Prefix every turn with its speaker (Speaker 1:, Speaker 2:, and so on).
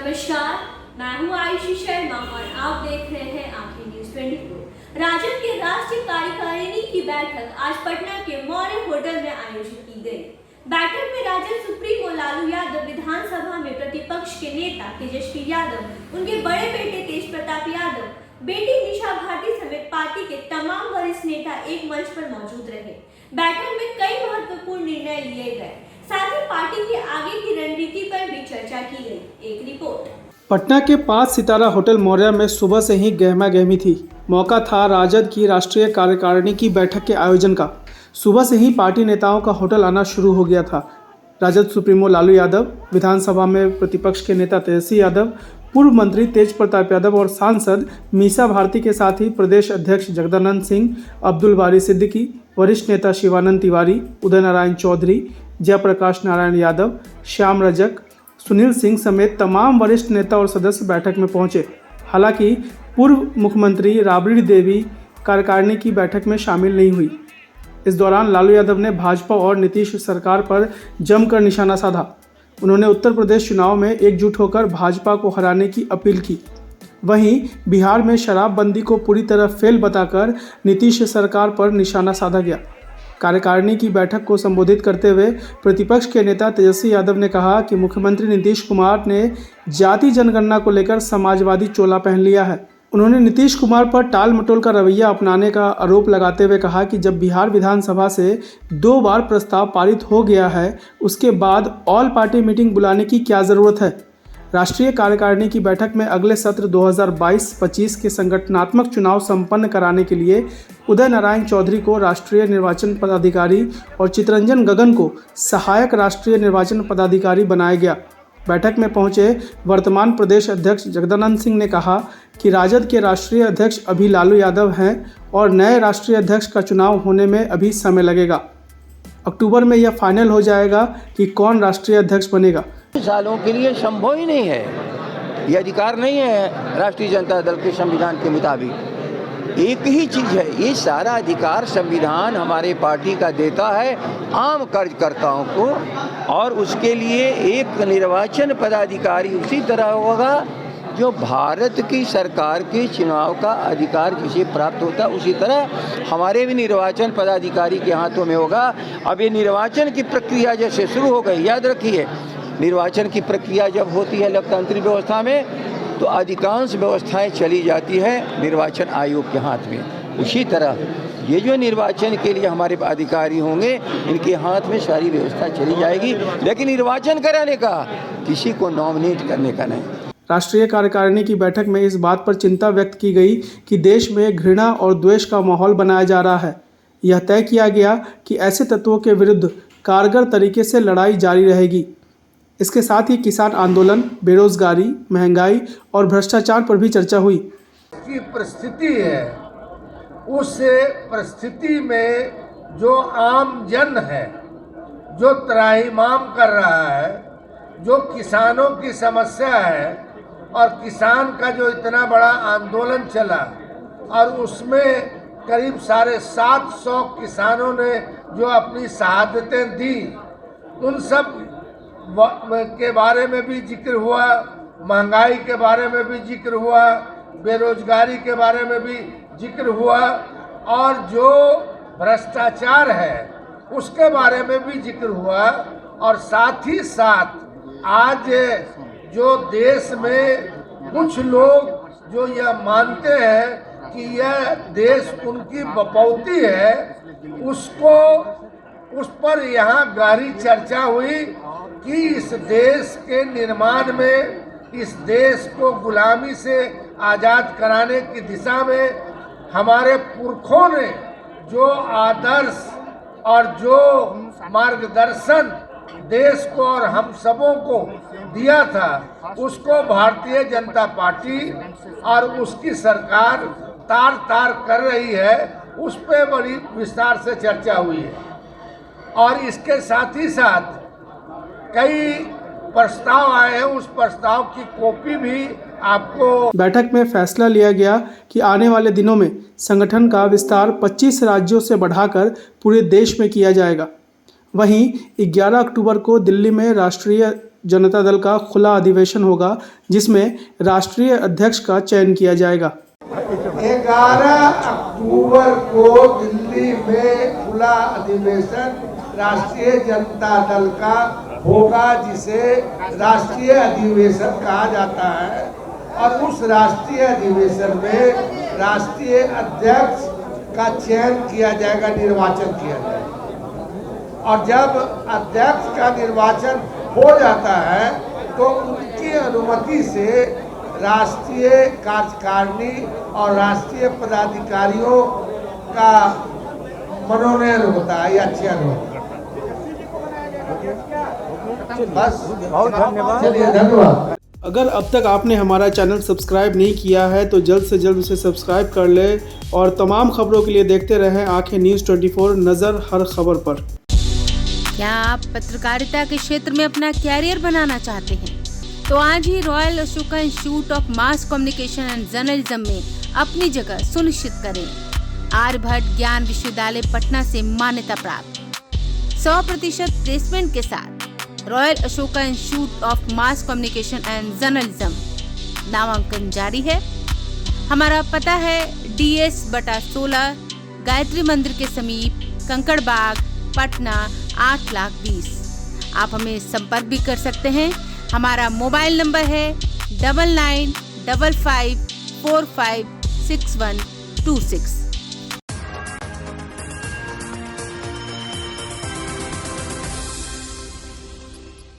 Speaker 1: नमस्कार, मैं हूं आयुषी शर्मा और आप देख रहे हैं आंखें न्यूज 24। राजद के राष्ट्रीय कार्यकारिणी की बैठक आज पटना के मौर्य होटल में आयोजित की गई। बैठक में राजद सुप्रीमो लालू यादव, विधानसभा में प्रतिपक्ष के नेता तेजस्वी यादव, उनके बड़े बेटे तेज प्रताप यादव, बेटी निशा भारती समेत पार्टी के तमाम वरिष्ठ नेता एक मंच पर मौजूद रहे। बैठक में कई महत्वपूर्ण निर्णय लिए गए, साथ ही पार्टी की आगे की रणनीति पर भी चर्चा की गई। एक रिपोर्ट।
Speaker 2: पटना के 5 सितारा होटल मौर्य में सुबह से ही गहमा गहमी थी। मौका था राजद की राष्ट्रीय कार्यकारिणी की बैठक के आयोजन का। सुबह से ही पार्टी नेताओं का होटल आना शुरू हो गया था। राजद सुप्रीमो लालू यादव, विधानसभा में प्रतिपक्ष के नेता तेजस्वी यादव, पूर्व मंत्री तेज प्रताप यादव और सांसद मीसा भारती के साथ ही प्रदेश अध्यक्ष जगदानंद सिंह, अब्दुल बारी सिद्दीकी, वरिष्ठ नेता शिवानंद तिवारी, उदय नारायण चौधरी, जयप्रकाश नारायण यादव, श्याम रजक, सुनील सिंह समेत तमाम वरिष्ठ नेता और सदस्य बैठक में पहुंचे। हालांकि पूर्व मुख्यमंत्री राबड़ी देवी कार्यकारिणी की बैठक में शामिल नहीं हुई। इस दौरान लालू यादव ने भाजपा और नीतीश सरकार पर जमकर निशाना साधा। उन्होंने उत्तर प्रदेश चुनाव में एकजुट होकर भाजपा को हराने की अपील की। वहीं बिहार में शराबबंदी को पूरी तरह फेल बताकर नीतीश सरकार पर निशाना साधा गया। कार्यकारिणी की बैठक को संबोधित करते हुए प्रतिपक्ष के नेता तेजस्वी यादव ने कहा कि मुख्यमंत्री नीतीश कुमार ने जाति जनगणना को लेकर समाजवादी चोला पहन लिया है। उन्होंने नीतीश कुमार पर टाल मटोल का रवैया अपनाने का आरोप लगाते हुए कहा कि जब बिहार विधानसभा से 2 बार प्रस्ताव पारित हो गया है, उसके बाद ऑल पार्टी मीटिंग बुलाने की क्या ज़रूरत है। राष्ट्रीय कार्यकारिणी की बैठक में अगले सत्र 2022-25 के संगठनात्मक चुनाव संपन्न कराने के लिए उदय नारायण चौधरी को राष्ट्रीय निर्वाचन पदाधिकारी और चितरंजन गगन को सहायक राष्ट्रीय निर्वाचन पदाधिकारी बनाया गया। बैठक में पहुंचे वर्तमान प्रदेश अध्यक्ष जगदानंद सिंह ने कहा कि राजद के राष्ट्रीय अध्यक्ष अभी लालू यादव हैं और नए राष्ट्रीय अध्यक्ष का चुनाव होने में अभी समय लगेगा। अक्टूबर में यह फाइनल हो जाएगा कि कौन राष्ट्रीय अध्यक्ष बनेगा।
Speaker 3: सालों के लिए संभव ही नहीं है, ये अधिकार नहीं है राष्ट्रीय जनता दल के संविधान के मुताबिक। एक ही चीज़ है, ये सारा अधिकार संविधान हमारे पार्टी का देता है आम कार्यकर्ताओं को, और उसके लिए एक निर्वाचन पदाधिकारी उसी तरह होगा जो भारत की सरकार के चुनाव का अधिकार जिसे प्राप्त होता है, उसी तरह हमारे भी निर्वाचन पदाधिकारी के हाथों में होगा। अब ये निर्वाचन की प्रक्रिया जैसे शुरू हो गई, याद रखिए निर्वाचन की प्रक्रिया जब होती है लोकतांत्रिक व्यवस्था में, तो अधिकांश व्यवस्थाएं चली जाती है निर्वाचन आयोग के हाथ में। उसी तरह ये जो निर्वाचन के लिए हमारे अधिकारी होंगे, इनके हाथ में सारी व्यवस्था चली जाएगी, लेकिन निर्वाचन कराने का, किसी को नॉमिनेट करने का नहीं।
Speaker 2: राष्ट्रीय कार्यकारिणी की बैठक में इस बात पर चिंता व्यक्त की गई कि देश में घृणा और द्वेष का माहौल बनाया जा रहा है। यह तय किया गया कि ऐसे तत्वों के विरुद्ध कारगर तरीके से लड़ाई जारी रहेगी। इसके साथ ही किसान आंदोलन, बेरोजगारी, महंगाई और भ्रष्टाचार पर भी चर्चा हुई।
Speaker 4: की परिस्थिति है, उस परिस्थिति में जो आम जन है, जो त्राहिमाम कर रहा है, जो किसानों की समस्या है, और किसान का जो इतना बड़ा आंदोलन चला और उसमें करीब 750 किसानों ने जो अपनी शहादतें दी, उन सब के बारे में भी जिक्र हुआ, महंगाई के बारे में भी जिक्र हुआ, बेरोजगारी के बारे में भी जिक्र हुआ, और जो भ्रष्टाचार है उसके बारे में भी जिक्र हुआ। और साथ ही साथ आज जो देश में कुछ लोग जो यह मानते हैं कि यह देश उनकी बपौती है, उस पर यहाँ गहरी चर्चा हुई कि इस देश के निर्माण में, इस देश को गुलामी से आज़ाद कराने की दिशा में हमारे पुरखों ने जो आदर्श और जो मार्गदर्शन देश को और हम सबों को दिया था, उसको भारतीय जनता पार्टी और उसकी सरकार तार तार कर रही है। उस पर बड़ी विस्तार से चर्चा हुई है, और इसके साथ ही साथ कई प्रस्ताव आए हैं, उस प्रस्ताव की कॉपी भी आपको। बैठक में फैसला लिया गया कि आने वाले दिनों में संगठन का विस्तार 25 राज्यों से बढ़ाकर पूरे देश में किया जाएगा। वहीं 11 अक्टूबर को दिल्ली में राष्ट्रीय
Speaker 2: जनता दल का खुला अधिवेशन होगा, जिसमें राष्ट्रीय अध्यक्ष का चयन किया जाएगा।
Speaker 4: 11 अक्टूबर को दिल्ली में खुला अधिवेशन राष्ट्रीय जनता दल का होगा, जिसे राष्ट्रीय अधिवेशन कहा जाता है। और उस राष्ट्रीय अधिवेशन में राष्ट्रीय अध्यक्ष का चयन किया जाएगा, निर्वाचन किया जाएगा। और जब अध्यक्ष का निर्वाचन हो जाता है तो उनकी अनुमति से राष्ट्रीय कार्यकारिणी और राष्ट्रीय पदाधिकारियों का मनोनयन होता है या चयन होता है। बस, बहुत धन्यवाद। चलिए, धन्यवाद।
Speaker 2: अगर अब तक आपने हमारा चैनल सब्सक्राइब नहीं किया है तो जल्द से जल्द उसे सब्सक्राइब कर ले और तमाम खबरों के लिए देखते रहें आंखें न्यूज़ 24, नज़र हर खबर पर।
Speaker 5: क्या आप पत्रकारिता के क्षेत्र में अपना कैरियर बनाना चाहते हैं? तो आज ही royal Ashoka institute of mass communication and journalism में अपनी जगह सुनिश्चित करें। आर्यभट्ट ज्ञान विश्वविद्यालय पटना से मान्यता प्राप्त 100% प्लेसमेंट के साथ royal Ashoka institute of mass communication and journalism नामांकन जारी है। हमारा पता है DS/16 गायत्री मंदिर के समीप, कंकड़ बाग, पटना 8,20,000। आप हमें संपर्क भी कर सकते हैं। हमारा मोबाइल नंबर है 9955456126।